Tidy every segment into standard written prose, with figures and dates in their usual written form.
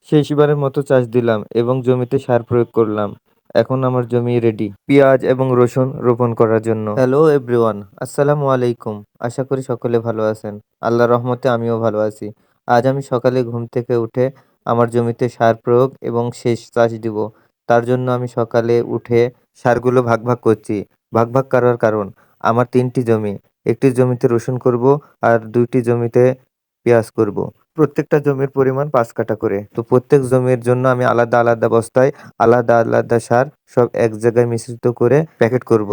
শেষবারের মতো চাষ দিলাম এবং জমিতে সার প্রয়োগ করলাম। এখন আমার জমি রেডি পেঁয়াজ এবং রসুন রোপণ করার জন্য। হ্যালো এভরিওয়ান, আসসালামু আলাইকুম। আশা করি সকলে ভালো আছেন। আল্লাহর রহমতে আমিও ভালো আছি। আজ আমি সকালে ঘুম থেকে উঠে আমার জমিতে সার প্রয়োগ এবং শেষ চাষ দিব। তার জন্য আমি সকালে উঠে সারগুলো ভাগ ভাগ করছি। ভাগ ভাগ করার কারণ, আমার ৩টি জমি। একটি জমিতে রসুন করব আর ২টি জমিতে পেঁয়াজ করব। প্রত্যেকটা জমির পরিমাণ ৫ কাঠা করে। তো প্রত্যেক জমির জন্য আমি আলাদা, আলাদা বস্তায় আলাদা, আলাদা সার সব এক জায়গায় মিশ্রিত করে প্যাকেট করব।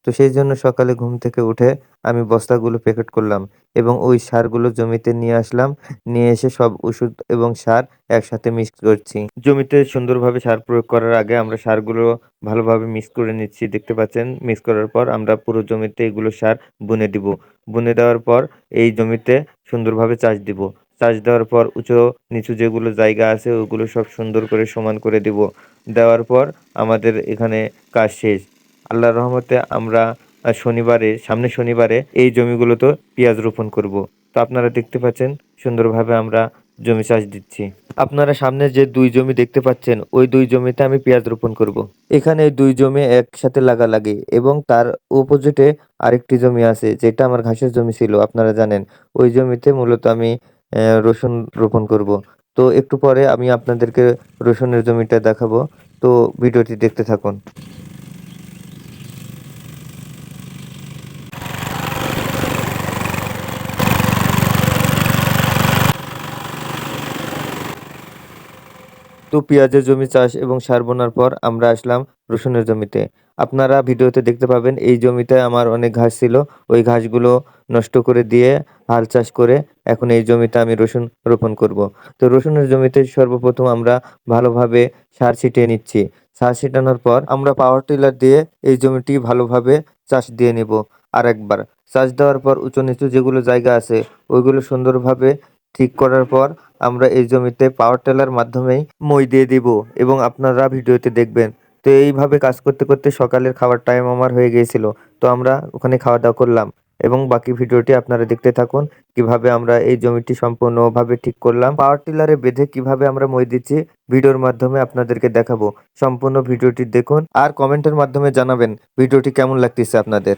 তো সেই জন্য সকালে ঘুম থেকে উঠে আমি বস্তাগুলো প্যাকেট করলাম এবং ওই সারগুলো জমিতে নিয়ে আসলাম। নিয়ে এসে সব ওষুধ এবং সার একসাথে মিক্স করছি। জমিতে সুন্দরভাবে সার প্রয়োগ করার আগে আমরা সারগুলো ভালোভাবে মিক্স করে নিচ্ছি। দেখতে পাচ্ছেন, মিক্স করার পর আমরা পুরো জমিতে এগুলো সার বুনে দিব। বুনে দেওয়ার পর এই জমিতে সুন্দরভাবে চাষ দিব। চাষ দেওয়ার পর উঁচু নিচু যেগুলো জায়গা আছে ওগুলো সব সুন্দর করে সমান করে দিব। দেওয়ার পর আমাদের এখানে কাজ শেষ। আল্লাহর রহমতে আমরা সামনের শনিবারে এই জমিগুলোতে পেঁয়াজ রোপণ করব। তো আপনারা দেখতে পাচ্ছেন সুন্দরভাবে আমরা জমি চাষ দিচ্ছি। আপনারা সামনে যে ২ জমি দেখতে পাচ্ছেন ওই ২ জমিতে আমি পেঁয়াজ রোপণ করব। এখানে এই ২ জমি একসাথে লাগালাগি এবং তার অপোজিটে আরেকটি জমি আছে যেটা আমার ঘাসের জমি ছিল, আপনারা জানেন। ওই জমিতে মূলত আমি রসুন রোপণ করব। তো একটু পরে আমি আপনাদেরকে রসুনের জমিটা দেখাবো। তো ভিডিওটি দেখতে থাকুন। তো পেঁয়াজের জমি চাষ এবং সার বোনার পর আমরা আসলাম রসুনের জমিতে। আপনারা ভিডিওতে দেখতে পাবেন এই জমিতে আমার অনেক ঘাস ছিল। ওই ঘাসগুলো নষ্ট করে দিয়ে হাল চাষ করে এখন এই জমিতে আমি রসুন রোপণ করব। তো রসুনের জমিতে সর্বপ্রথম আমরা ভালোভাবে সার ছিটিয়ে নিচ্ছি। সার ছিটানোর পর আমরা পাওয়ার টিলার দিয়ে এই জমিটি ভালোভাবে চাষ দিয়ে নেব। আরেকবার চাষ দেওয়ার পর উঁচু নিচু যেগুলো জায়গা আছে ওইগুলো সুন্দরভাবে ঠিক করার পর আমরা এই জমিতে পাওয়ার টিলার মাধ্যমেই মই দিয়ে দিব এবং আপনারা ভিডিওতে দেখবেন। তো এইভাবে কাজ করতে করতে সকালের খাওয়ার টাইম আমার হয়ে গিয়েছিল। তো আমরা ওখানে খাওয়া দাওয়া করলাম এবং বাকি ভিডিওটি আপনারা দেখতে থাকুন কিভাবে আমরা এই জমিটি সম্পূর্ণভাবে ঠিক করলাম। পাওয়ার টিলারে বেঁধে কিভাবে আমরা মই দিচ্ছি ভিডিওর মাধ্যমে আপনাদেরকে দেখাবো। সম্পূর্ণ ভিডিওটি দেখুন আর কমেন্টের মাধ্যমে জানাবেন ভিডিওটি কেমন লাগতেছে আপনাদের।